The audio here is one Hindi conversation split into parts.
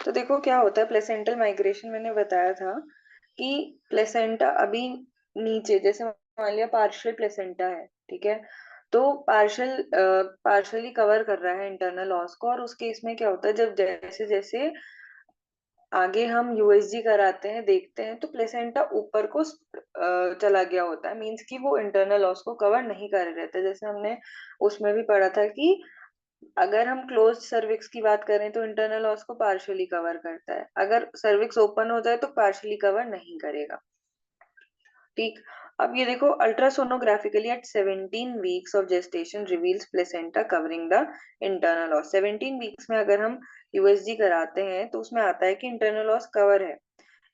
तो देखो क्या होता है प्लेसेंटल माइग्रेशन, मैंने बताया था कि प्लेसेंटा अभी नीचे, जैसे मान लिया पार्शियल प्लेसेंटा है, ठीक है, तो पार्शियली कवर कर रहा है इंटरनल ऑस को, और उस केस में क्या होता है, जब जैसे जैसे आगे हम यूएसजी कराते हैं देखते हैं तो प्लेसेंटा ऊपर को चला गया होता है, मींस कि वो इंटरनल ऑस को कवर नहीं कर रहे थे। जैसे हमने उसमें भी पढ़ा था कि अगर हम क्लोज सर्विक्स की बात करें तो इंटरनल ऑस को पार्शियली कवर करता है, अगर सर्विक्स ओपन हो जाए तो पार्शियली कवर नहीं करेगा। ठीक। अब ये देखो, ultrasonographically at 17 weeks of gestation reveals placenta covering the internal os. 17 weeks में अगर हम यूएसजी कराते हैं तो उसमें आता है कि इंटरनल ऑस कवर है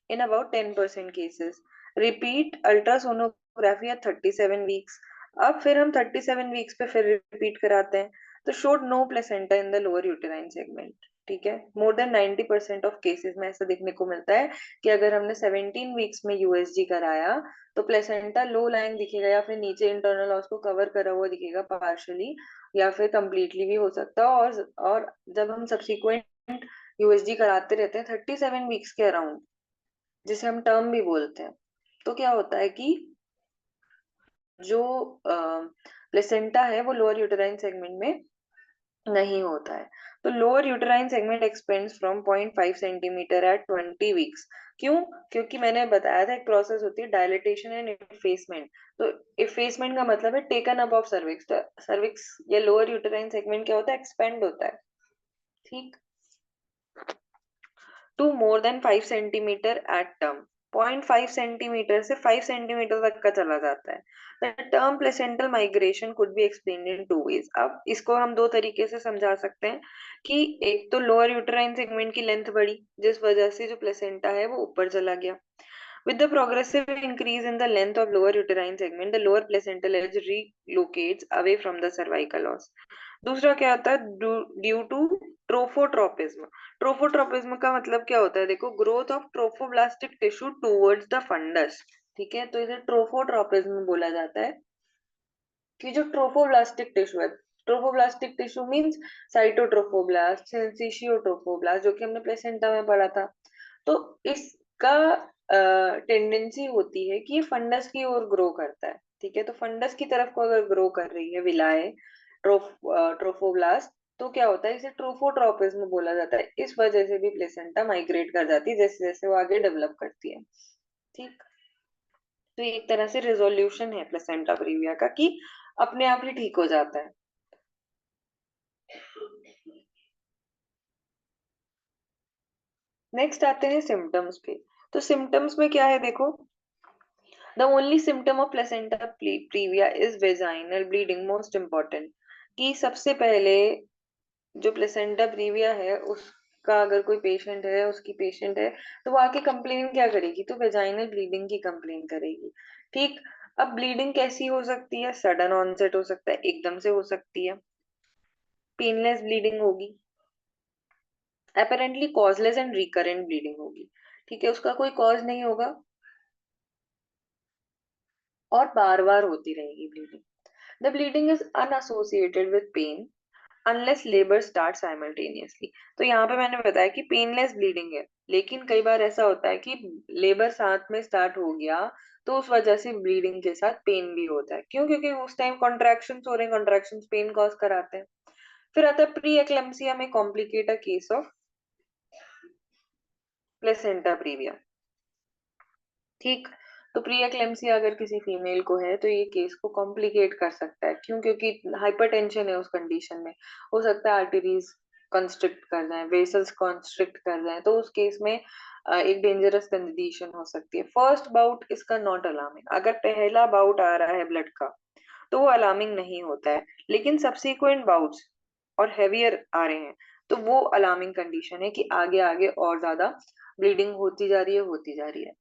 in about 10% cases. Repeat ultrasonography at 37 weeks. अब फिर हम 37 वीक्स पे फिर रिपीट कराते हैं तो showed no placenta in the lower uterine segment. ठीक है, मोर देन 90% ऑफ केसेस में ऐसा देखने को मिलता है कि अगर हमने 17 वीक्स में यूएसजी कराया तो प्लेसेंटा लो लाइंग दिखेगा, या फिर नीचे इंटरनल ऑस को कवर करा हुआ दिखेगा पार्शली, या फिर कंप्लीटली भी हो सकता है। और जब हम सब्सिक्वेंट यूएसजी कराते रहते हैं 37 वीक्स के अराउंड, जिसे हम टर्म भी बोलते हैं, तो क्या होता है कि जो प्लेसेंटा है वो लोअर यूटेराइन सेगमेंट में नहीं होता है। तो lower uterine segment expands from 0.5 centimetre at 20 weeks. क्यों? क्योंकि मैंने बताया था एक प्रोसेस होती है डायलिटेशन एंड इफेसमेंट। तो इफेसमेंट का मतलब है टेकन अप ऑफ सर्विक्स। तो सर्विक्स या लोअर यूटेराइन सेगमेंट क्या होता है, एक्सपेंड होता है। ठीक। To more than 5 centimetre at term. 0.5 centimetre से 5 सेंटीमीटर तक का चला जाता है। The term placental migration could be explained in two ways. अब इसको हम दो तरीके से समझा सकते हैं कि एक तो लोअर यूटेराइन सेगमेंट की लेंथ बढ़ी, जिस वजह से जो प्लेसेंटा है वो ऊपर चला गया। With the progressive increase in the length of lower uterine segment, the lower placental edge relocates away from the cervical os. दूसरा क्या आता है, ड्यू टू ट्रोफोट्रोपिज्म। ट्रोफोट्रोपिज्म का मतलब क्या होता है, देखो, growth of trophoblastic tissue towards the fundus. ठीक है, तो इसे ट्रोफोट्रोपिज्म बोला जाता है कि जो ट्रोफोब्लास्टिक टिश्यू है, trophoblastic tissue means cytotrophoblast, syncytiotrophoblast, जो कि हमने प्लेसेंटा में पढ़ा था। तो इसका टेंडेंसी होती है कि ये फंडस की ओर ग्रो करता है। ठीक है, तो फंडस की तरफ को अगर ग्रो कर रही है विलाए ट्रोफोब्लास्ट, तो क्या होता है, इसे ट्रोफोट्रोपिज्म बोला जाता है। इस वजह से भी प्लेसेंटा माइग्रेट कर जाती है जैसे जैसे वो आगे डेवलप करती है। ठीक। तो ये एक तरह से रिजोल्यूशन है प्लेसेंटा प्रीविया का कि अपने आप ही ठीक हो जाता है। नेक्स्ट आते हैं सिम्टम्स पे। तो सिम्टम्स में क्या है, देखो, the only symptom of placenta previa is vaginal bleeding, most important. कि सबसे पहले जो प्लेसेंटा प्रीविया है उसका अगर कोई पेशेंट है, उसकी पेशेंट है, तो वो आके कंप्लेन क्या करेगी, तो वेजाइनल ब्लीडिंग की कंप्लेन करेगी। ठीक। अब ब्लीडिंग कैसी हो सकती है, सडन ऑनसेट हो सकता है, एकदम से हो सकती है, पेनलेस ब्लीडिंग होगी, apparently causeless and recurrent bleeding होगी। ठीक है, उसका कोई कॉज नहीं होगा और बार बार होती रहेगी bleeding. The bleeding is unassociated with pain unless labour start simultaneously. तो यहाँ पे मैंने बताया कि पेनलेस ब्लीडिंग है, लेकिन कई बार ऐसा होता है कि लेबर साथ में स्टार्ट हो गया तो उस वजह से ब्लीडिंग के साथ पेन भी होता है। क्यों? क्योंकि उस टाइम कॉन्ट्रैक्शंस हो रहे हैं, कॉन्ट्रैक्शंस पेन कॉज कराते हैं। फिर आता है प्री एक्लेम्सिया में complicate a case of placenta previa. ठीक। तो प्री एक्लेम्सिया अगर किसी फीमेल को है तो ये केस को कॉम्प्लिकेट कर सकता है। क्यों? क्योंकि हाइपरटेंशन है उस कंडीशन में, हो सकता है आर्टरीज कंस्ट्रिक्ट कर जाए, वेसल्स कंस्ट्रिक्ट कर जाए, तो उस केस में एक डेंजरस कंडीशन हो सकती है। फर्स्ट बाउट इसका नॉट अलार्मिंग। अगर पहला बाउट आ रहा है ब्लड का तो वो अलार्मिंग नहीं होता है, लेकिन सब्सीक्वेंट बाउट्स और हेवियर आ रहे हैं तो वो अलार्मिंग कंडीशन है कि आगे आगे और ज्यादा ब्लीडिंग होती जा रही है, होती जा रही है।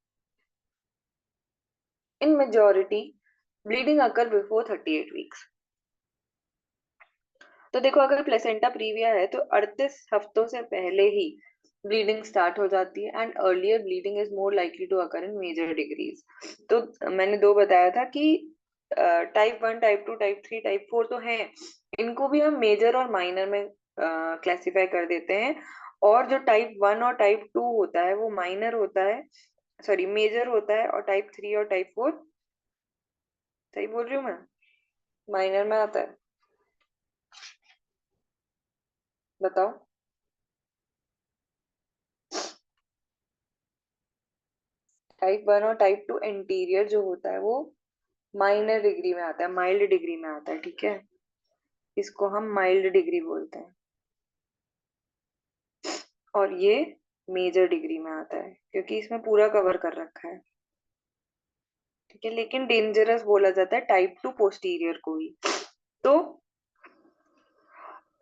In majority, bleeding occur before 38 weeks. तो देखो, अगर प्लेसेंटा प्रीविया है तो 38 हफ्तों से पहले ही ब्लीडिंग स्टार्ट हो जाती है, and earlier bleeding is more likely to occur in major degrees. तो मैंने दो बताया था कि टाइप 1, टाइप 2, टाइप 3, टाइप 4 तो हैं, इनको भी हम मेजर और माइनर में क्लासिफाई कर देते हैं। और जो टाइप 1 और टाइप 2 होता है वो माइनर होता है, सॉरी मेजर होता है, और टाइप 3 और टाइप 4, सही बोल रही हूँ मैं, माइनर में आता है। बताओ। टाइप 1 और टाइप 2 इंटीरियर जो होता है वो माइनर डिग्री में आता है, माइल्ड डिग्री में आता है, ठीक है। इसको हम माइल्ड डिग्री बोलते हैं। और ये मेजर डिग्री में आता है क्योंकि इसमें पूरा कवर कर रखा है, ठीक है। लेकिन डेंजरस बोला जाता है टाइप 2 पोस्टीरियर को ही। तो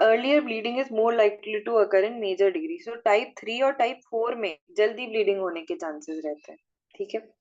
earlier bleeding is more likely to occur in major degree, so type 3 और टाइप 4 में जल्दी ब्लीडिंग होने के चांसेस रहते हैं, ठीक है।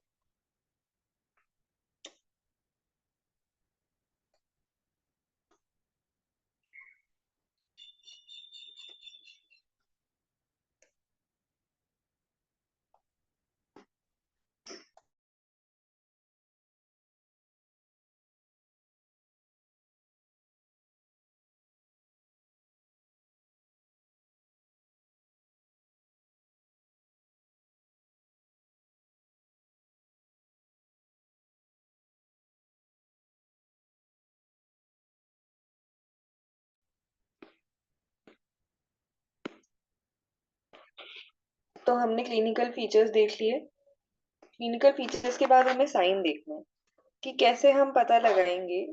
तो हमने क्लिनिकल फीचर्स देख लिए। क्लिनिकल फीचर्स के बाद हमें साइन देखना है कि कैसे हम पता लगाएंगे।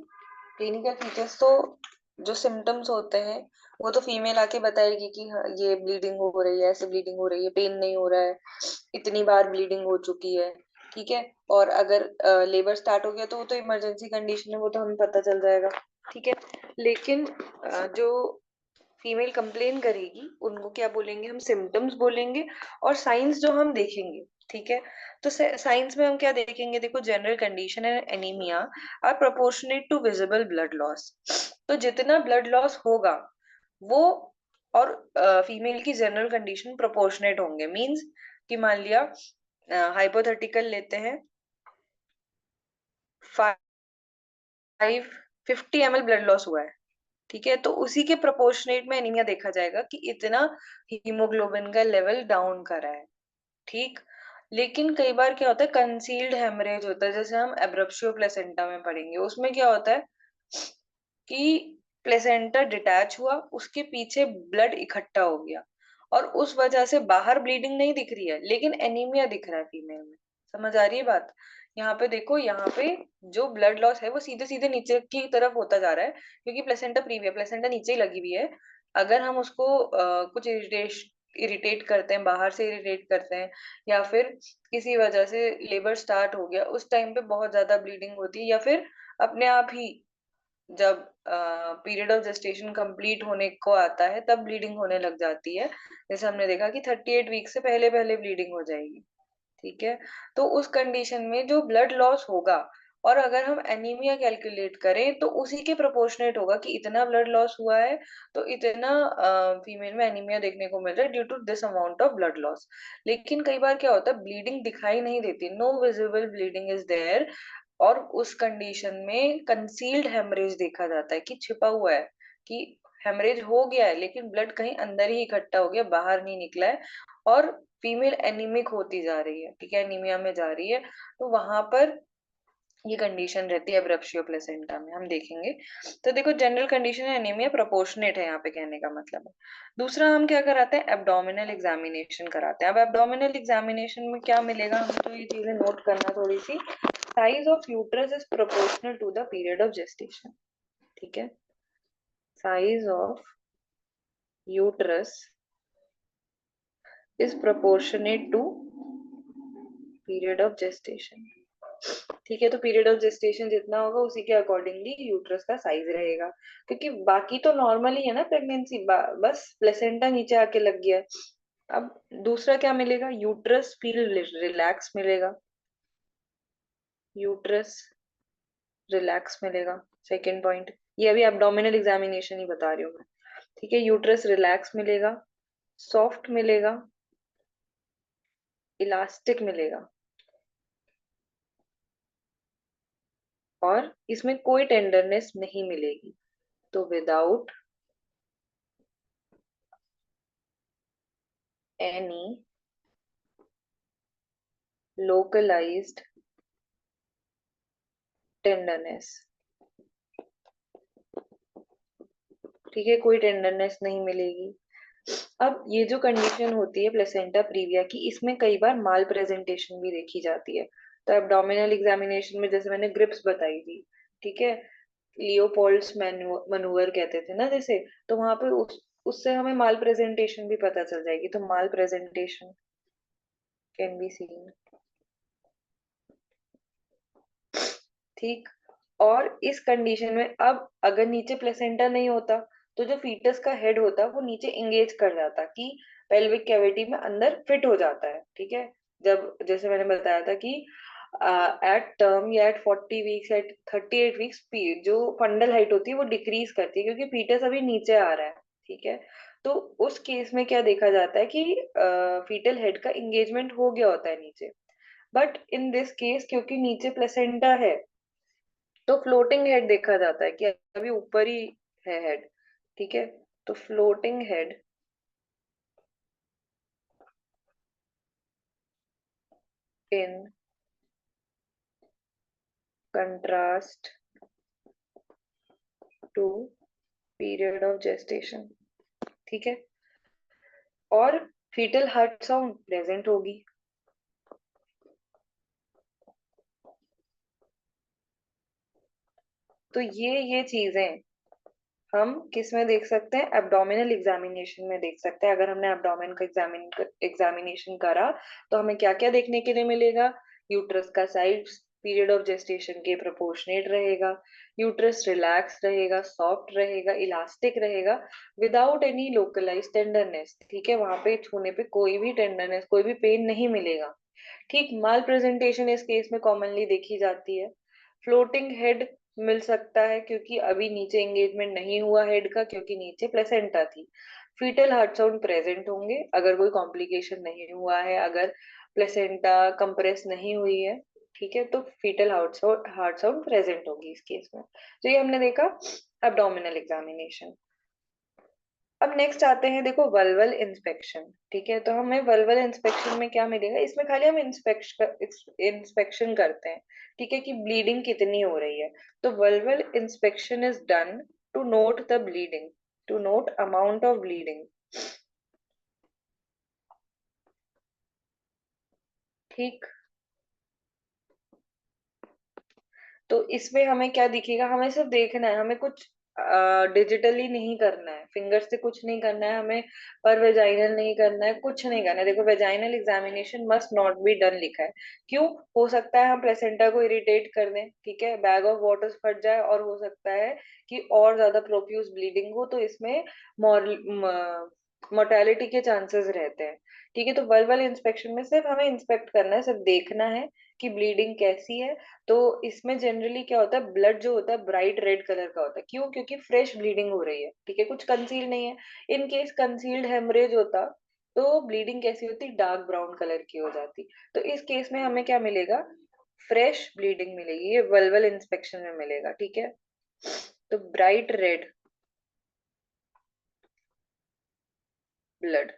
क्लिनिकल फीचर्स तो जो सिम्टम्स होते हैं वो तो फीमेल आके बताएगी कि हाँ, ये ब्लीडिंग हो रही है, ऐसे ब्लीडिंग हो रही है, पेन नहीं हो रहा है, इतनी बार ब्लीडिंग हो चुकी है, ठीक है। और अगर लेबर स्टार्ट हो गया तो वो तो इमरजेंसी कंडीशन है, वो तो हमें पता चल जाएगा, ठीक है। लेकिन जो फीमेल कंप्लेन करेगी उनको क्या बोलेंगे, हम सिम्टम्स बोलेंगे और साइंस जो हम देखेंगे, ठीक है। तो साइंस में हम क्या देखेंगे, देखो जनरल कंडीशन है anaemia are proportionate to visible blood loss. तो जितना ब्लड लॉस होगा वो और फीमेल की जनरल कंडीशन प्रोपोर्शनेट होंगे, मींस कि मान लिया हाइपोथेटिकल लेते हैं, 550 ml ब्लड लॉस हुआ है, ठीक है। तो उसी के प्रोपोर्शनेट में एनीमिया देखा जाएगा कि इतना हीमोग्लोबिन का लेवल डाउन करा है, ठीक। लेकिन कई बार क्या होता है, कंसील्ड हेमरेज होता है, जैसे हम एब्रप्शियो प्लेसेंटा में पढ़ेंगे, उसमें क्या होता है कि प्लेसेंटा डिटैच हुआ, उसके पीछे ब्लड इकट्ठा हो गया और उस वजह से बाहर ब्लीडिंग नहीं दिख रही है लेकिन एनीमिया दिख रहा है फीमेल में। समझ आ रही है बात। यहाँ पे देखो, यहाँ पे जो ब्लड लॉस है वो सीधे सीधे नीचे की तरफ होता जा रहा है क्योंकि प्लेसेंटा प्रीविया, प्लेसेंटा नीचे ही लगी हुई है। अगर हम उसको कुछ इरिटेट करते हैं, बाहर से इरिटेट करते हैं, या फिर किसी वजह से लेबर स्टार्ट हो गया, उस टाइम पे बहुत ज्यादा ब्लीडिंग होती है, या फिर अपने आप ही जब पीरियड ऑफ जेस्टेशन कंप्लीट होने को आता है तब ब्लीडिंग होने लग जाती है। जैसे हमने देखा कि 38 वीक से पहले पहले ब्लीडिंग हो जाएगी, ठीक है। तो उस कंडीशन में जो ब्लड लॉस होगा और अगर हम एनीमिया कैलकुलेट करें तो उसी के प्रोपोर्शनेट होगा कि इतना ब्लड लॉस हुआ है तो इतना फीमेल में एनीमिया देखने को मिल रहा है due to this amount of blood loss. लेकिन कई बार क्या होता है, ब्लीडिंग दिखाई नहीं देती, no visible bleeding is there, और उस कंडीशन में कंसील्ड हेमरेज देखा जाता है कि छिपा हुआ है, कि हेमरेज हो गया है लेकिन ब्लड कहीं अंदर ही इकट्ठा हो गया, बाहर नहीं निकला है, और फीमेल एनीमिक होती जा रही है, ठीक है, एनीमिया में जा रही है। तो वहां पर ये कंडीशन रहती है एब्रप्शियो प्लेसेंटा में, हम देखेंगे। तो देखो, जनरल कंडीशन है एनीमिया, प्रोपोर्शनेट है यहाँ पे कहने का मतलब है। दूसरा हम क्या कराते हैं, एब्डोमिनल एग्जामिनेशन कराते हैं। अब एब्डोमिनल एग्जामिनेशन में क्या मिलेगा, हम तो ये चीजें नोट करना थोड़ी सी। Size of uterus is proportional to the period of gestation, ठीक है। Size of uterus is proportionate to period of gestation, ठीक है। तो पीरियड ऑफ जेस्टेशन जितना होगा उसी के अकॉर्डिंगली यूट्रस का साइज रहेगा, क्योंकि बाकी तो नॉर्मल ही है ना प्रेगनेंसी, बस प्लेसेंटा नीचे आके लग गया है। अब दूसरा क्या मिलेगा, यूट्रस फील रिलैक्स मिलेगा, यूट्रस रिलैक्स मिलेगा। सेकेंड पॉइंट, ये अभी एब्डोमिनल एग्जामिनेशन ही बता रही हूँ मैं, ठीक है। यूट्रस रिलैक्स मिलेगा, सॉफ्ट मिलेगा, इलास्टिक मिलेगा, और इसमें कोई टेंडरनेस नहीं मिलेगी। तो विदाउट any localized tenderness, ठीक है, कोई टेंडरनेस नहीं मिलेगी। अब ये जो कंडीशन होती है प्लेसेंटा प्रीविया की, इसमें कई बार माल प्रेजेंटेशन भी देखी जाती है। तो एब्डोमिनल एग्जामिनेशन में जैसे मैंने ग्रिप्स बताई थी, ठीक है, लियोपोल्ड्स मनूवर कहते थे ना जैसे, तो वहां पे उससे हमें माल प्रेजेंटेशन भी पता चल जाएगी। तो माल प्रेजेंटेशन कैन बी सीन, ठीक। और इस कंडीशन में अब अगर नीचे प्लेसेंटा नहीं होता तो जो फीटस का हेड होता वो नीचे इंगेज कर जाता कि पेल्विक कैविटी में अंदर फिट हो जाता है, ठीक है। जब जैसे मैंने बताया था कि एट टर्म या एट 40 वीक्स, एट 38 वीक्स जो फंडल हाइट होती है वो डिक्रीज करती है क्योंकि फीटस अभी नीचे आ रहा है, ठीक है। तो उस केस में क्या देखा जाता है कि फीटल हेड का इंगेजमेंट हो गया होता है नीचे। बट इन दिस केस क्योंकि नीचे प्लेसेंटा है तो फ्लोटिंग हेड देखा जाता है कि अभी ऊपर ही है हेड, ठीक है। तो floating head in contrast to period of gestation, ठीक है। और फीटल हार्ट साउंड प्रेजेंट होगी। तो ये चीजें हम किस में देख सकते हैं, एब्डोमिनल एग्जामिनेशन में देख सकते हैं। अगर हमने एब्डोमिन का एग्जामिनेशन करा तो हमें क्या क्या देखने के लिए मिलेगा, यूट्रस का साइज पीरियड ऑफ जेस्टेशन के प्रोपोर्शनेट रहेगा, यूट्रस रिलैक्स रहेगा, सॉफ्ट रहेगा, इलास्टिक रहेगा, विदाउट एनी लोकलाइज टेंडरनेस, ठीक है। वहां पे छूने पे कोई भी टेंडरनेस, कोई भी पेन नहीं मिलेगा, ठीक। माल प्रेजेंटेशन इस केस में कॉमनली देखी जाती है। फ्लोटिंग हेड मिल सकता है क्योंकि अभी नीचे एंगेजमेंट नहीं हुआ हेड का क्योंकि नीचे प्लेसेंटा थी। फीटल हार्ट साउंड प्रेजेंट होंगे अगर कोई कॉम्प्लिकेशन नहीं हुआ है, अगर प्लेसेंटा कंप्रेस नहीं हुई है, ठीक है, तो फीटल हार्ट साउंड प्रेजेंट होगी इस केस में। तो ये हमने देखा एब्डोमिनल एग्जामिनेशन। अब नेक्स्ट आते हैं, देखो, वल्वल इंस्पेक्शन, ठीक है। तो हमें वल्वल इंस्पेक्शन में क्या मिलेगा, इसमें खाली हम इंस्पेक्शन करते हैं, ठीक है, कि ब्लीडिंग कितनी हो रही है। तो vulval inspection is done to note the bleeding, to note amount of bleeding, ठीक। तो इसमें हमें क्या दिखेगा, हमें सिर्फ देखना है, हमें कुछ डिजिटली नहीं करना है, फिंगर से कुछ नहीं करना है हमें, पर वेजाइनल नहीं करना है, कुछ नहीं करना है। देखो, vaginal examination must not be done लिखा है। क्यों? हो सकता है हम प्लेसेंटा को इरिटेट कर दें, ठीक है, बैग ऑफ वाटर्स फट जाए, और हो सकता है कि और ज्यादा प्रोफ्यूज ब्लीडिंग हो, तो इसमें मोर्टेलिटी के चांसेस रहते हैं, ठीक है। तो वल्वल इंस्पेक्शन में सिर्फ हमें इंस्पेक्ट करना है, सिर्फ देखना है कि ब्लीडिंग कैसी है। तो इसमें जनरली क्या होता है, ब्लड जो होता है ब्राइट रेड कलर का होता है। क्यों? क्योंकि फ्रेश ब्लीडिंग हो रही है, ठीक है, कुछ कंसील नहीं है। इन केस कंसील्ड हेमरेज होता तो ब्लीडिंग कैसी होती, डार्क ब्राउन कलर की हो जाती। तो इस केस में हमें क्या मिलेगा, फ्रेश ब्लीडिंग मिलेगी, ये वल्वल इंस्पेक्शन में मिलेगा, ठीक है। तो bright red blood,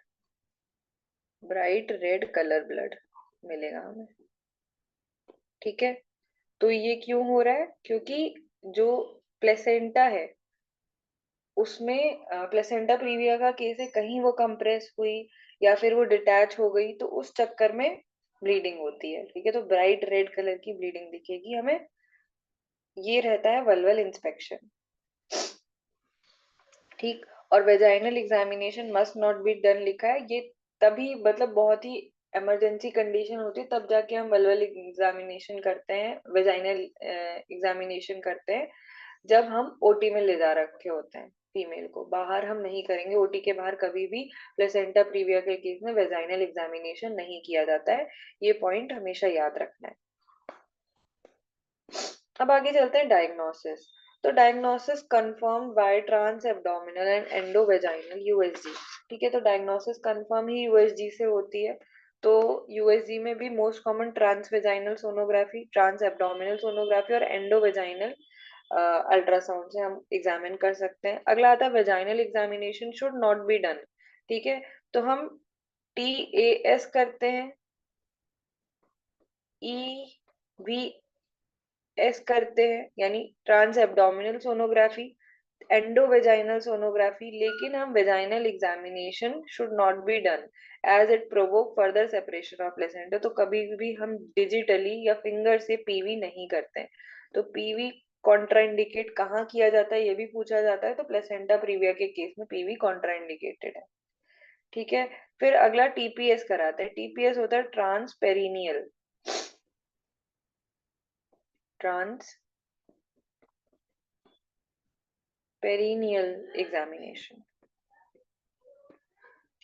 bright red colour blood मिलेगा हमें, ठीक है। तो ये क्यों हो रहा है, क्योंकि जो प्लेसेंटा है उसमें प्लेसेंटा प्रीविया का केस है, कहीं वो कंप्रेस हुई या फिर वो डिटैच हो गई तो उस चक्कर में ब्लीडिंग होती है, ठीक है। तो ब्राइट रेड कलर की ब्लीडिंग दिखेगी हमें, ये रहता है वल्वल इंस्पेक्शन, ठीक। और vaginal examination must not be done लिखा है, ये तभी, मतलब बहुत ही इमरजेंसी कंडीशन होती है तब जाके हम वल्वल एग्जामिनेशन करते हैं, वेजाइनल एग्जामिनेशन करते हैं, जब हम ओटी में ले जा रखे होते हैं फीमेल को। बाहर हम नहीं करेंगे, ओटी के बाहर कभी भी प्लेसेंटा प्रीविया के केस में वेजाइनल एग्जामिनेशन नहीं किया जाता है, ये पॉइंट हमेशा याद रखना है। अब आगे चलते हैं डायग्नोसिस। तो diagnosis confirm by transabdominal and endovaginal USG, ठीक है। तो डायग्नोसिस कंफर्म ही यूएसजी से होती है। तो यूएसजी में भी most common trans vaginal sonography, trans abdominal sonography और एंडोवेजाइनल अल्ट्रासाउंड से हम एग्जामिन कर सकते हैं। अगला आता है vaginal examination should not be done, ठीक है। तो हम TAS करते हैं, EVS करते हैं, यानी trans abdominal sonography, endovaginal sonography, लेकिन हम vaginal examination should not be done as it provoke further separation of placenta. तो कभी भी हम डिजिटली या फिंगर से पीवी नहीं करते हैं। तो पीवी कॉन्ट्राइंडिकेट कहाँ किया जाता है ये भी पूछा जाता है, तो प्लेसेंटा प्रीविया के केस में पीवी कॉन्ट्राइंडिकेटेड है। ठीक है, फिर अगला टीपीएस कराते हैं। टीपीएस होता है trans perineal, trans perineal examination.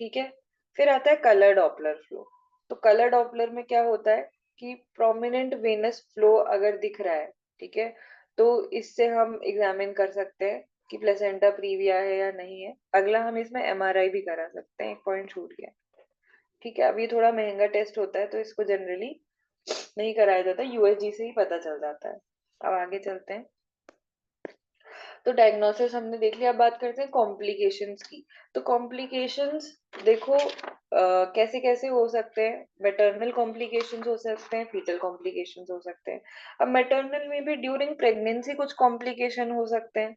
ठीक है, फिर आता है कलर डॉपलर फ्लो। तो कलर डॉपलर में क्या होता है कि प्रोमिनेंट वेनस फ्लो अगर दिख रहा है, ठीक है, तो इससे हम एग्जामिन कर सकते हैं कि प्लेसेंटा प्रीविया है या नहीं है। अगला हम इसमें एमआरआई भी करा सकते हैं, एक पॉइंट छूट गया। ठीक है, अब ये थोड़ा महंगा टेस्ट होता है तो इसको जनरली नहीं कराया जाता, यूएसजी से ही पता चल जाता है। अब आगे चलते हैं। तो डायग्नोसिस हमने देख लिया, अब बात करते हैं कॉम्प्लिकेशंस की। तो कॉम्प्लिकेशंस देखो कैसे कैसे हो सकते हैं। मैटरनल कॉम्प्लिकेशंस हो सकते हैं, फीटल कॉम्प्लिकेशंस हो सकते हैं। अब मैटरनल में भी ड्यूरिंग प्रेगनेंसी कुछ कॉम्प्लिकेशन हो सकते हैं।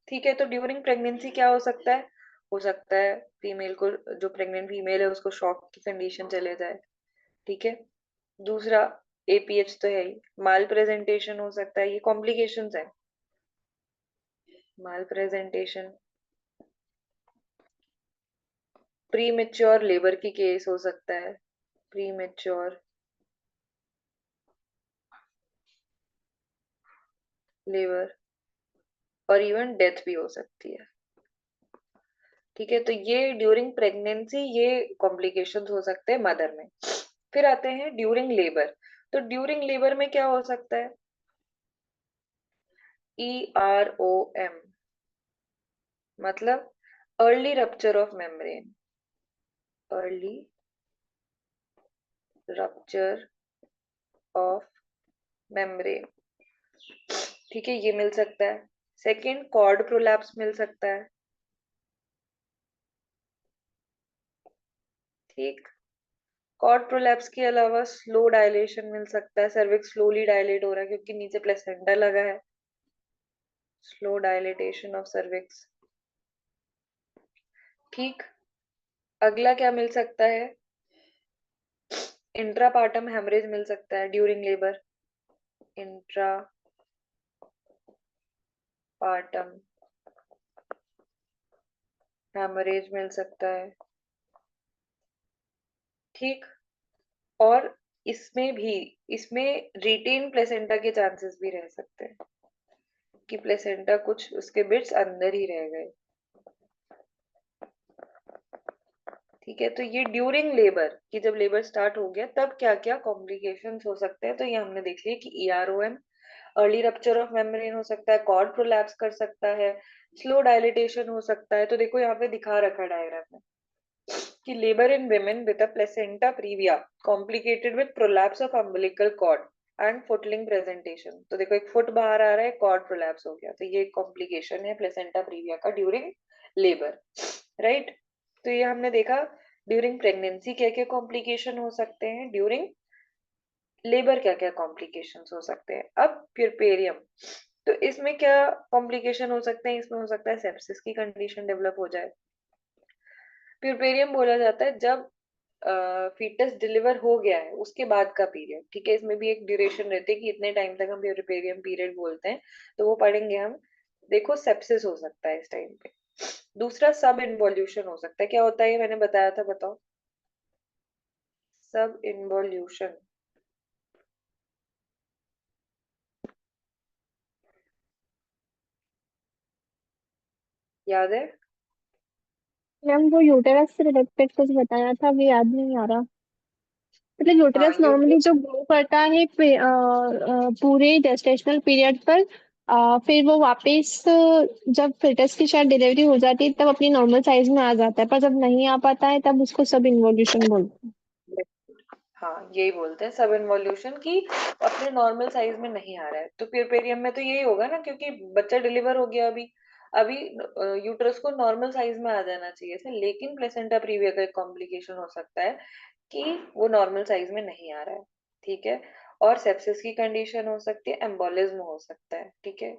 ठीक है, तो ड्यूरिंग प्रेगनेंसी क्या हो सकता है? हो सकता है फीमेल को, जो प्रेग्नेंट फीमेल है उसको शॉक की कंडीशन चले जाए। ठीक है, दूसरा एपीएच तो है ही, माल प्रेजेंटेशन हो सकता है, ये कॉम्प्लिकेशंस है। माल प्रेजेंटेशन, प्री मेच्योर लेबर की केस हो सकता है, प्री मेच्योर लेबर, और इवन डेथ भी हो सकती है। ठीक है, तो ये ड्यूरिंग प्रेगनेंसी ये कॉम्प्लिकेशंस हो सकते हैं मदर में। फिर आते हैं ड्यूरिंग लेबर। तो ड्यूरिंग लेबर में क्या हो सकता है? EROM, मतलब early rupture of membrane, early rupture of membrane. ठीक है, ये मिल सकता है। सेकेंड, कॉर्ड प्रोलैप्स मिल सकता है। ठीक, कॉर्ड प्रोलैप्स के अलावा स्लो डायलेशन मिल सकता है, सर्विक्स स्लोली डायलेट हो रहा है क्योंकि नीचे प्लेसेंटा लगा है, स्लो डायलेटेशन ऑफ सर्विक्स। ठीक, अगला क्या मिल सकता है? इंट्रापार्टम हेमरेज मिल सकता है ड्यूरिंग लेबर, इंट्रापार्टम हेमरेज मिल सकता है। ठीक, और इसमें रिटेन प्लेसेंटा के चांसेस भी रह सकते हैं कि प्लेसेंटा कुछ उसके बिट्स अंदर ही रह गए। ठीक है, तो ये ड्यूरिंग लेबर कि जब लेबर स्टार्ट हो गया तब क्या क्या कॉम्प्लिकेशंस हो सकते हैं, तो ये हमने देख लिया कि EROM, early rupture of membrane हो सकता है, कॉर्ड प्रोलैप्स कर सकता है, स्लो डायलिटेशन हो सकता है। तो देखो यहाँ पे दिखा रखा है डायग्राम में कि labour in women with a placenta previa complicated with prolapse of umbilical cord and footling presentation. तो देखो एक फुट बाहर आ रहा है, कॉर्ड प्रोलैप्स हो गया, तो ये कॉम्प्लिकेशन है प्लेसेंटा प्रीविया का ड्यूरिंग लेबर। राइट, तो ये हमने देखा ड्यूरिंग प्रेगनेंसी क्या क्या कॉम्प्लिकेशन हो सकते हैं, ड्यूरिंग लेबर क्या क्या कॉम्प्लिकेशंस हो सकते हैं। अब प्यूरपेरियम, तो इसमें क्या कॉम्प्लिकेशन हो सकते हैं? इसमें हो सकता है सेप्सिस की कंडीशन डेवलप हो जाए। प्यूरपेरियम बोला जाता है जब फीटस डिलीवर हो गया है उसके बाद का पीरियड। ठीक है, इसमें भी एक ड्यूरेशन रहती है कि इतने टाइम तक हम प्यूरपेरियम पीरियड बोलते हैं, तो वो पढ़ेंगे हम। देखो सेप्सिस हो सकता है इस टाइम पे। दूसरा सब इन्वॉल्यूशन हो सकता है, क्या होता है ये मैंने बताया था, बताओ। सब इन्वॉल्यूशन याद है? मैम वो यूटेरस से रिलेटेड कुछ बताया था, अभी याद नहीं आ रहा। मतलब हाँ, यूटेरस नॉर्मली जो ग्रो करता है पूरे जेस्टेशनल पीरियड पर, फिर वो वापस जब फिटस की शायद डिलीवरी हो जाती है तब अपनी नॉर्मल साइज में आ जाता है, पर जब नहीं आ पाता है तब उसको सब इन्वोल्यूशन बोलते हैं। हाँ, यही बोलते हैं सब इन्वॉल्यूशन की, अपने नॉर्मल साइज में नहीं आ रहा है। तो प्यूरपेरियम में तो यही होगा ना, क्योंकि बच्चा डिलीवर हो गया अभी, अभी यूट्रस को नॉर्मल साइज में आ जाना चाहिए था, लेकिन प्लेसेंटा प्रीविया का एक कॉम्प्लिकेशन हो सकता है कि वो नॉर्मल साइज में नहीं आ रहा है, ठीक है। और सेप्सिस की कंडीशन हो सकती है, एम्बोलिज्म हो सकता है, ठीक है।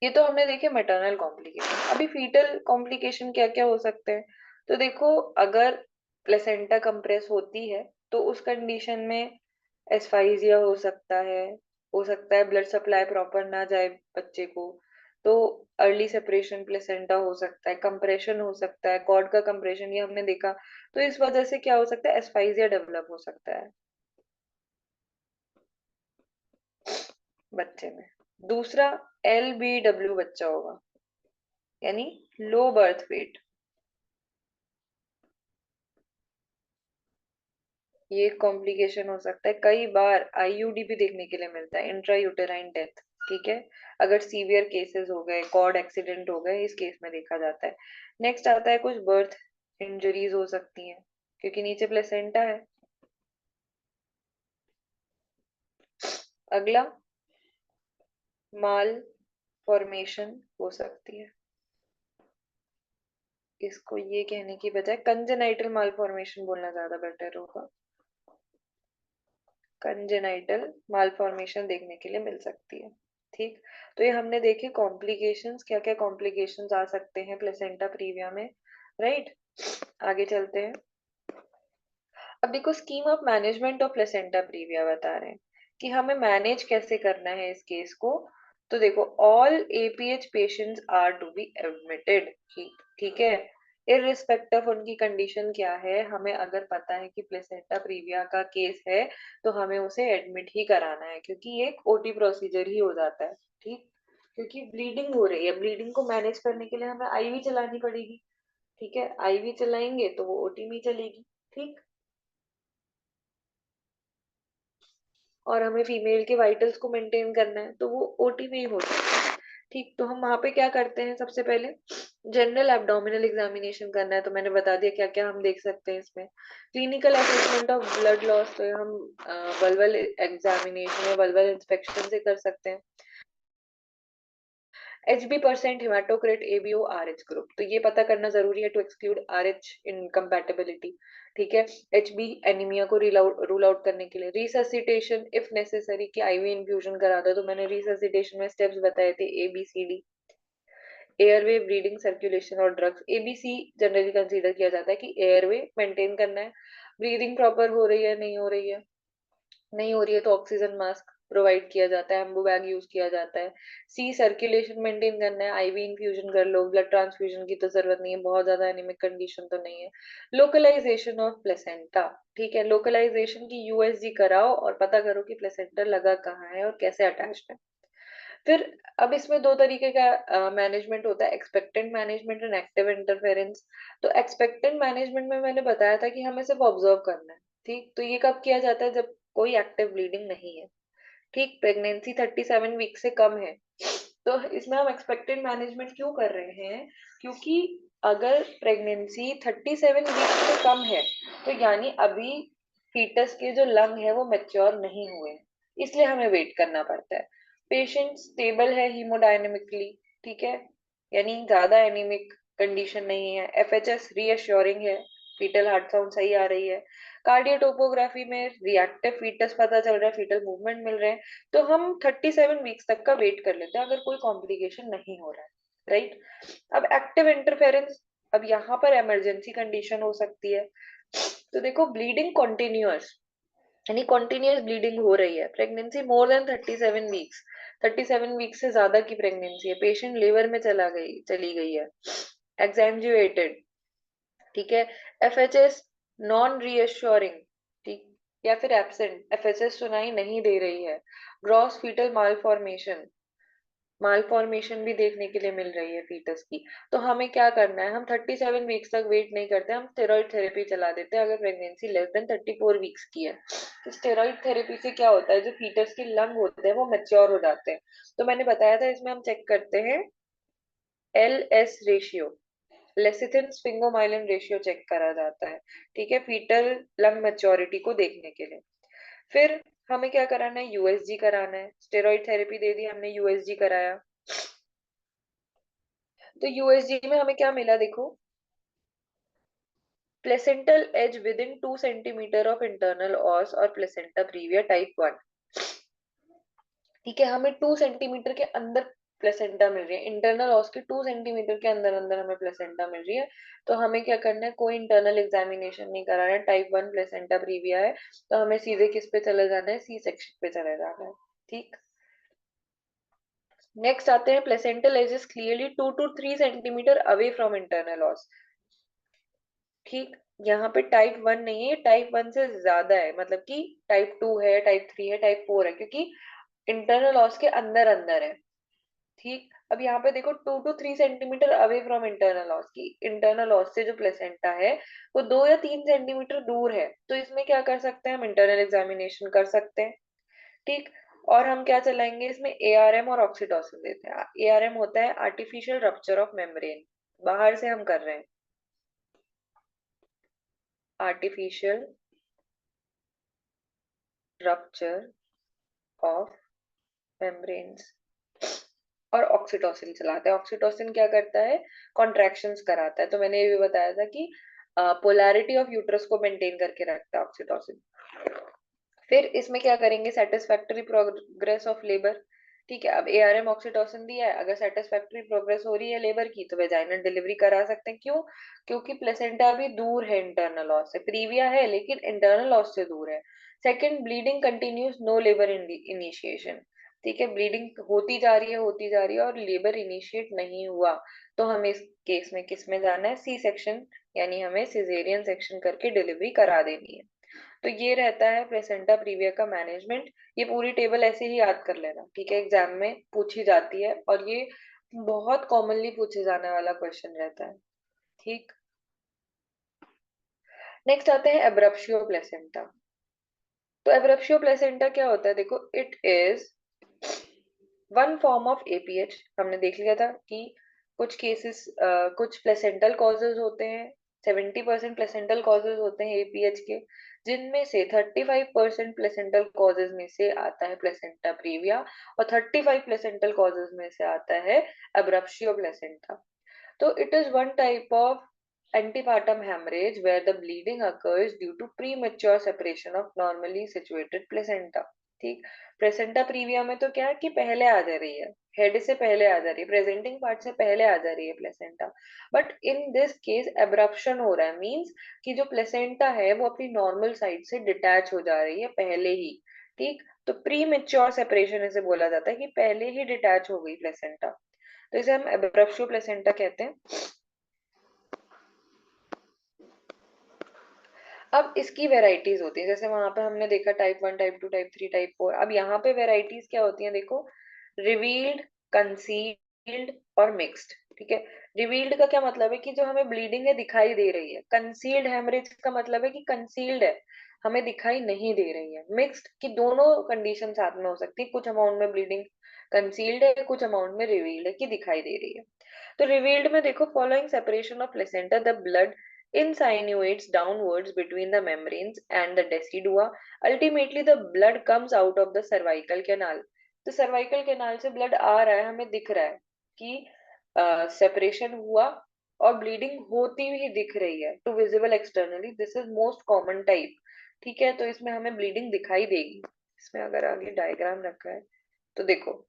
ये तो हमने देखे मैटरनल कॉम्प्लिकेशन। अभी फीटल कॉम्प्लिकेशन क्या क्या हो सकते हैं, तो देखो अगर प्लेसेंटा कंप्रेस होती है तो उस कंडीशन में एस्फाइजिया हो सकता है ब्लड सप्लाई प्रॉपर ना जाए बच्चे को, तो अर्ली सेपरेशन प्लेसेंटा हो सकता है, कंप्रेशन हो सकता है, कॉर्ड का कंप्रेशन ये हमने देखा। तो इस वजह से क्या हो सकता है, एस्फाइजिया डेवलप हो सकता है बच्चे में। दूसरा, LBW बच्चा होगा, यानी लो बर्थ वेट। ये कॉम्प्लिकेशन हो सकता है, कई बार IUD भी देखने के लिए मिलता है, इंट्रा यूटेराइन डेथ, ठीक है। अगर सीवियर केसेस हो गए, कॉर्ड एक्सीडेंट हो गए, इस केस में देखा जाता है। नेक्स्ट आता है कुछ बर्थ इंजरीज हो सकती हैं, क्योंकि नीचे प्लेसेंटा है। अगला, माल फॉर्मेशन हो सकती है। इसको ये कहने की बजाय कंजेनाइटल माल फॉर्मेशन बोलना ज्यादा बेटर होगा। कंजेनाइटल मालफॉर्मेशन देखने के लिए मिल सकती है, ठीक। तो ये हमने देखे कॉम्प्लिकेशंस, क्या क्या कॉम्प्लिकेशंस आ सकते हैं प्लेसेंटा प्रीविया में, राइट। आगे चलते हैं। अब देखो scheme of management of placenta previa बता रहे हैं कि हमें मैनेज कैसे करना है इस केस को। तो देखो all APH patients are to be admitted, ठीक है। इररिस्पेक्टिव उनकी कंडीशन क्या है, हमें अगर पता है कि प्लेसेंटा प्रीविया का केस है तो हमें उसे एडमिट ही कराना है, क्योंकि ये एक OT प्रोसीजर ही हो जाता है, ठीक। क्योंकि ब्लीडिंग हो रही है, ब्लीडिंग को मैनेज करने के लिए हमें IV चलानी पड़ेगी, ठीक है। IV चलाएंगे तो वो OT में चलेगी, ठीक। और हमें फीमेल के वाइटल्स को मेंटेन करना है तो वो OT में ही होता है, ठीक। तो हम वहां पे क्या करते हैं, सबसे पहले जनरल एब्डोमिनल एग्जामिनेशन करना है, तो मैंने बता दिया क्या क्या हम देख सकते हैं इसमें। Clinical assessment of blood loss, तो हम वल्वल एग्जामिनेशन या वल्वल इंस्पेक्शन से कर सकते हैं। HB% haematocrit ABO RH group, तो ये पता करना जरूरी है टू एक्सक्लूड RH इनकम्पैटिबिलिटी, ठीक है। HB एनीमिया को रूल आउट करने के लिए रिससिटेशन इफ नेसेसरी, कि IV इन्फ्यूजन करा दो, तो मैंने रिससिटेशन में स्टेप्स बताए थे ABCD। एयरवे, ब्रीडिंग, सर्कुलेशन और ड्रग्स। ABC जनरली कंसीडर किया जाता है कि एयरवे मेंटेन करना है, ब्रीदिंग प्रॉपर हो रही है नहीं हो रही है, नहीं हो रही है तो ऑक्सीजन मास्क प्रोवाइड किया जाता है, एम्बू बैग यूज किया जाता है। C, सर्कुलेशन मेंटेन करना है, IV इन्फ्यूजन कर लो, ब्लड ट्रांसफ्यूजन की तो जरूरत नहीं है, बहुत ज्यादा एनीमिक कंडीशन तो नहीं है। लोकलाइजेशन ऑफ प्लेसेंटा, ठीक है। लोकलाइजेशन की USG कराओ और पता करो कि प्लेसेंटा लगा कहाँ है और कैसे अटैच्ड है। फिर अब इसमें दो तरीके का मैनेजमेंट होता है, expectant management and active interference. तो एक्सपेक्टेंट मैनेजमेंट में मैंने बताया था कि हमें सिर्फ ऑब्जर्व करना है, ठीक। तो ये कब किया जाता है, जब कोई एक्टिव ब्लीडिंग नहीं है, ठीक। प्रेगनेंसी 37 वीक से कम है, तो इसमें हम एक्सपेक्टेड मैनेजमेंट क्यों कर रहे हैं, क्योंकि अगर प्रेगनेंसी 37 वीक से कम है तो यानी अभी फीटस के जो लंग है वो मैच्योर नहीं हुए हैं, इसलिए हमें वेट करना पड़ता है। पेशेंट स्टेबल है हीमोडायनेमिकली, ठीक है, यानी ज्यादा एनीमिक कंडीशन नहीं है। FHS रीअश्योरिंग है, फीटल हार्ट साउंड सही आ रही है। कार्डियोटोपोग्राफी में रिएक्टिव फीटस पता चल रहा है, फीटल मूवमेंट मिल रहे हैं, तो हम 37 वीक्स तक का वेट कर लेते हैं अगर कोई कॉम्प्लिकेशन नहीं हो रहा है, राइट। अब एक्टिव इंटरफेरेंस, अब यहाँ पर इमरजेंसी कंडीशन हो सकती है। तो देखो ब्लीडिंग कॉन्टिन्यूअस, यानी कॉन्टिन्यूअस ब्लीडिंग हो रही है, pregnancy more than 37 weeks, 37 weeks से ज्यादा की प्रेगनेंसी है, पेशेंट लेबर में चली गई है, एक्सैंजुएटेड, ठीक है। FHS नॉन रीअश्योरिंग, ठीक, या फिर एब्सेंट, FHS सुनाई नहीं दे रही है। ग्रॉस फीटल मालफॉर्मेशन, मालफॉर्मेशन भी देखने के लिए मिल रही है फीटस की, तो हमें क्या करना है, हम 37 वीक्स तक वेट नहीं करते, हम स्टेरॉइड थेरेपी चला देते हैं अगर प्रेगनेंसी लेस देन 34 वीक्स की है। तो स्टेरॉइड थेरेपी से क्या होता है, जो फीटस के लंग होते हैं वो मैच्योर हो जाते हैं। तो मैंने बताया था इसमें हम चेक करते हैं LS ratio, lecithin sphingomyelin ratio check करा जाता है, ठीक है, फीटल लंग मैच्योरिटी को देखने के लिए। फिर हमें क्या कराना है, USG कराना है, स्टेरॉइड थेरेपी दे दी हमने, USG कराया। तो यूएसजी में हमें क्या मिला देखो, placental edge within 2 centimetre of internal os और प्लेसेंटा प्रीविया टाइप 1। ठीक है, हमें 2 सेंटीमीटर के अंदर प्लेसेंटा मिल रही है, इंटरनल ऑस के 2 सेंटीमीटर के अंदर अंदर हमें प्लेसेंटा मिल रही है। तो हमें क्या करना है, कोई इंटरनल एग्जामिनेशन नहीं कराना है, टाइप 1 प्लेसेंटा प्रीविया है, तो हमें सीधे किस पे चले जाना है, सी सेक्शन पे चले जाना है। ठीक, नेक्स्ट आते हैं, placental edge is clearly 2 to 3 centimetre away from internal os. ठीक, यहाँ पे टाइप 1 नहीं है, टाइप 1 से ज्यादा है, मतलब कि टाइप 2 है, टाइप 3 है, टाइप 4 है, क्योंकि इंटरनल ऑस के अंदर अंदर है। ठीक, अब यहाँ पे देखो 2 to 3 centimetre away from internal ऑस की, इंटरनल ऑस से जो प्लेसेंटा है वो 2 या 3 सेंटीमीटर दूर है, तो इसमें क्या कर सकते हैं, हम इंटरनल एग्जामिनेशन कर सकते हैं। ठीक, और हम क्या चलाएंगे इसमें, एआरएम और ऑक्सीटोसिन देते हैं। एआरएम होता है आर्टिफिशियल रप्चर ऑफ मेम्ब्रेन, बाहर से हम कर रहे हैं, आर्टिफिशियल रप्चर ऑफ मेम्ब्रेन्स। और ऑक्सीटोसिन चलाता है, ऑक्सीटोसिन क्या करता है, कॉन्ट्रैक्शंस कराता है। तो मैंने ये भी बताया था कि पोलैरिटी ऑफ यूट्रस को मेंटेन करके रखता है ऑक्सीटोसिन। फिर इसमें क्या करेंगे, सेटिस्फैक्टरी प्रोग्रेस ऑफ लेबर। ठीक है, अब एआरएम ऑक्सीटोसिन दिया है, अगर सेटिस्फैक्टरी प्रोग्रेस हो रही है लेबर की तो वेजाइनल डिलीवरी करा सकते हैं। क्यों, क्योंकि प्लेसेंटा अभी दूर है इंटरनल ऑस से, प्रीविया है लेकिन इंटरनल ऑस से दूर है। Second, bleeding continuous, no labour initiation. ठीक है, ब्लीडिंग होती जा रही है, होती जा रही है और लेबर इनिशिएट नहीं हुआ, तो हमें इस केस में किस में जाना है, सी सेक्शन, यानी हमें सिजेरियन सेक्शन करके डिलीवरी करा देनी है। तो ये रहता है प्लेसेंटा प्रीविया का मैनेजमेंट। ये पूरी टेबल ऐसे ही याद कर लेना, ठीक है, एग्जाम में पूछी जाती है और ये बहुत कॉमनली पूछे जाने वाला क्वेश्चन रहता है। ठीक, नेक्स्ट आते हैं एब्रप्शियो प्लेसेंटा। तो एब्रप्शियो प्लेसेंटा क्या होता है, देखो, it is one form of APH. हमने देख लिया था कि कुछ केसेस, कुछ प्लेसेंटल कॉजेज होते हैं, 70% प्लेसेंटल कॉजेज होते हैं एपीएच के, जिनमें से 35% प्लेसेंटल कॉजेज में से आता है प्लेसेंटा प्रीविया और 35 प्लेसेंटल कॉजेज में से आता है एब्रप्शियो प्लेसेंटा। तो it is one type of antepartum hemorrhage where the bleeding occurs due to premature separation of normally situated placenta। ठीक, प्लेसेंटा प्रीविया में तो क्या है कि पहले आ जा रही है, हेड से पहले आ जा रही है, प्रेजेंटिंग पार्ट से पहले आ जा रही है placenta, but in this case abruption हो रहा है, मींस कि जो प्लेसेंटा है वो अपनी नॉर्मल साइड से डिटैच हो जा रही है पहले ही। ठीक, तो प्री मेच्योर सेपरेशन इसे बोला जाता है कि पहले ही डिटैच हो गई प्लेसेंटा, तो इसे हम एब्रप्शियो प्लेसेंटा कहते हैं। अब इसकी वेराइटीज होती है, जैसे वहां पे हमने देखा टाइप 1, टाइप 2, टाइप 3, टाइप 4। अब यहाँ पे वेराइटीज क्या होती हैं, देखो, रिवील्ड, कंसील्ड और मिक्स्ड। ठीक है, रिवील्ड का क्या मतलब है कि जो हमें ब्लीडिंग है दिखाई दे रही है, कंसील्ड हेमरेज का मतलब है कि कंसील्ड है, हमें दिखाई नहीं दे रही है। मिक्स्ड की दोनों कंडीशन साथ में हो सकती है, कुछ अमाउंट में ब्लीडिंग कंसील्ड है, कुछ अमाउंट में रिवील्ड है कि दिखाई दे रही है। तो रिवील्ड में देखो, following separation of placenta the blood insinuates downwards between the membranes and the decidua. Ultimately, the blood comes out of the cervical canal. तो cervical canal से blood आ रहा है, हमें दिख रहा है कि separation हुआ और bleeding होती हुई दिख रही है, to visible externally. This is most common type। ठीक है, तो इसमें हमें bleeding दिखाई देगी। इसमें अगर आगे डायग्राम रखा है तो देखो,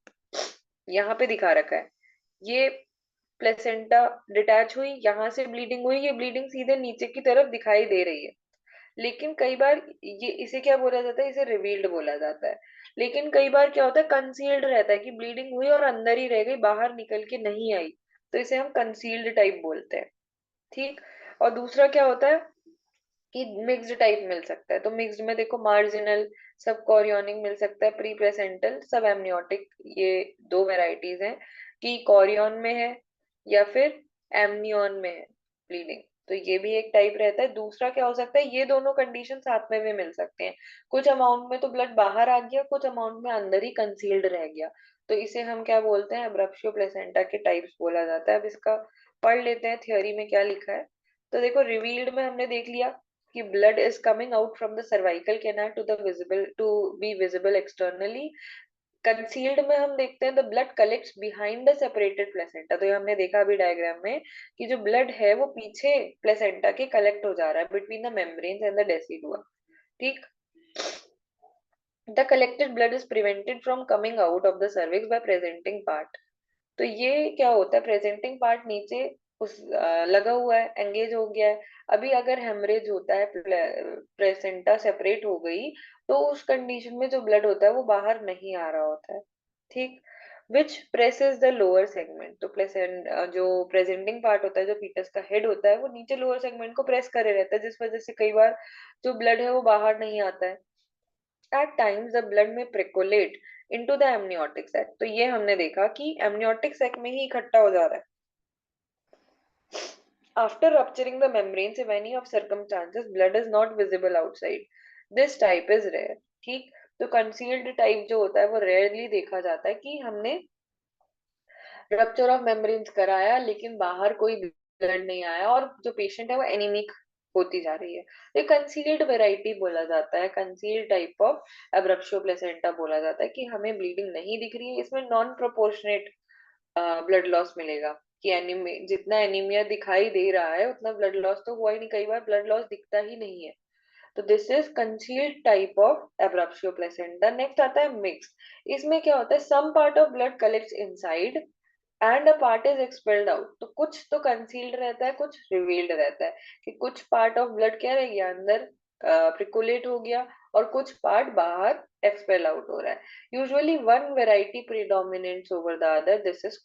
यहाँ पे दिखा रखा है, ये प्लेसेंटा डिटैच हुई, यहाँ से ब्लीडिंग हुई, ये ब्लीडिंग सीधे नीचे की तरफ दिखाई दे रही है। लेकिन कई बार ये, इसे क्या बोला जाता है, इसे रिवील्ड बोला जाता है। लेकिन कई बार क्या होता है, कंसील्ड रहता है कि ब्लीडिंग हुई और अंदर ही रह गई, बाहर निकल के नहीं आई, तो इसे हम कंसील्ड टाइप बोलते हैं। ठीक, और दूसरा क्या होता है कि मिक्स्ड टाइप मिल सकता है। तो मिक्स्ड में देखो, मार्जिनल, सब कॉरियोनिक मिल सकता है, प्री प्लेसेंटल, सब एमनियोटिक, ये दो वेराइटीज हैं कि कॉरियन में है या फिर एमनियन में है ब्लीडिंग, तो ये भी एक टाइप रहता है। दूसरा क्या हो सकता है, ये दोनों कंडीशन साथ में भी मिल सकते हैं, कुछ अमाउंट में तो ब्लड बाहर आ गया, कुछ अमाउंट में अंदर ही कंसील्ड रह गया, तो इसे हम क्या बोलते हैं, एब्रप्शियो प्लेसेंटा के टाइप्स बोला जाता है। अब इसका पढ़ लेते हैं थियोरी में क्या लिखा है। तो देखो, रिवील्ड में हमने देख लिया कि blood is coming out from the cervical canal to the visible, to be visible externally, concealed में हम देखते हैं the blood collects behind the separated placenta, तो ये हमने देखा अभी डायग्राम में कि जो ब्लड है वो पीछे प्लेसेंटा के कलेक्ट हो जा रहा है between the membranes and the decidua, ठीक। The collected blood is prevented from coming out of the cervix by presenting part. तो ये क्या होता है, प्रेजेंटिंग पार्ट नीचे उस लगा हुआ है, एंगेज हो गया है। अभी अगर हेमरेज होता है, प्लेसेंटा सेपरेट हो गई, तो उस कंडीशन में जो ब्लड होता है वो बाहर नहीं आ रहा होता है, ठीक। विच प्रेसेस द लोअर सेगमेंट, तो प्लेसेंट जो प्रेजेंटिंग पार्ट होता है, जो फीटस का हेड होता है, वो नीचे लोअर सेगमेंट को प्रेस करे रहता है, जिस वजह से कई बार जो ब्लड है वो बाहर नहीं आता है। At times the blood may percolate into the amniotic sac, तो ये हमने देखा कि amniotic sac में ही इकट्ठा हो जा रहा है। After rupturing the membranes if any of circumstances blood is not visible outside, this type is rare, ठीक। तो concealed type जो होता है वो rarely देखा जाता है कि हमने रप्चर ऑफ मेम्ब्रेन्स कराया लेकिन बाहर कोई ब्लड नहीं आया और जो पेशेंट है वो एनीमिक होती जा रही है। तो कंसील्ड वेराइटी बोला जाता है, concealed type of abruptio placenta बोला जाता है कि हमें ब्लीडिंग नहीं दिख रही है, इसमें नॉन प्रोपोर्शनेट ब्लड लॉस मिलेगा कि जितना एनीमिया दिखाई दे रहा है उतना ब्लड लॉस तो हुआ ही नहीं, कई बार ब्लड लॉस दिखता ही नहीं है। तो this is concealed type of abruptio placenta. Next आता है मिक्स। इसमें क्या होता है, some part of blood collects inside and a part is expelled out, तो कुछ तो कंसील्ड रहता है, कुछ रिवील्ड रहता है कि कुछ पार्ट ऑफ ब्लड क्या रह गया अंदर, प्रिकोलेट हो गया, और कुछ पार्ट बाहर एक्सपेल आउट हो रहा है। Usually one variety predominates over the other, this is